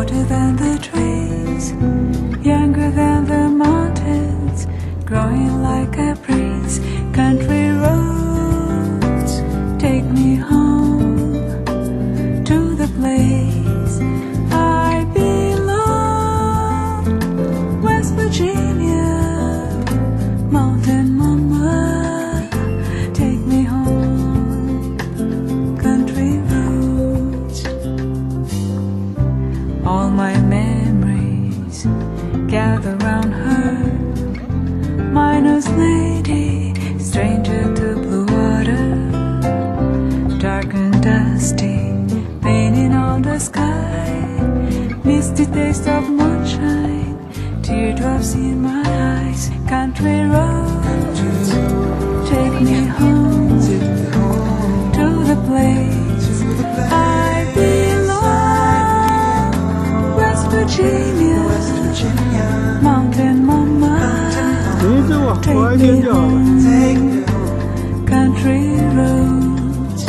shorter than the trees, younger than the mountains, growing like a breeze. Country roads take me home to the place I belong. West Virginia, mountain mama, take me home. Country roads. All my memories gather round her, miner's lady, stranger to blue water, dark and dusty, painting on the sky, misty taste of moonshine, teardrops in my eyes. Country roads take me home to the place I belong. West Virginia, mountain mama, take me home. Country roads.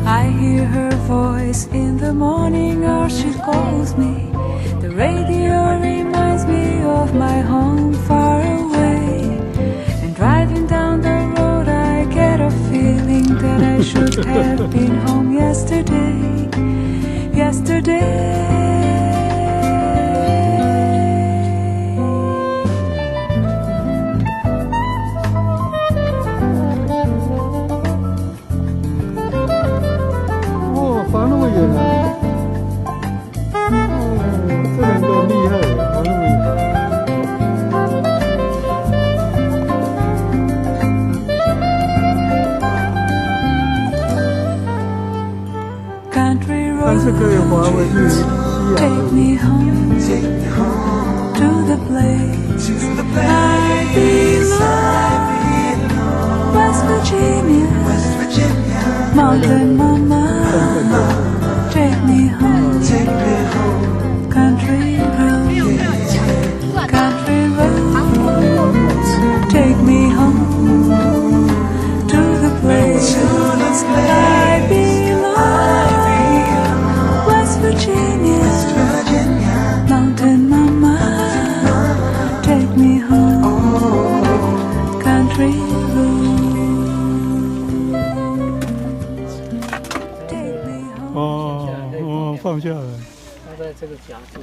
I hear her voice in the morning, or she calls me. The radio reminds me of my home far away. And driving down the road, I get a feeling that I should have been home yesterday. Yesterday. Country roads take me home to the place I belong. West Virginia, mountain mama, take me home. Country roads, country roads, take me home to the place I belong. West Virginia, mountain mama, take me home. Country roads, take me home. 放下了。它在这个夹住。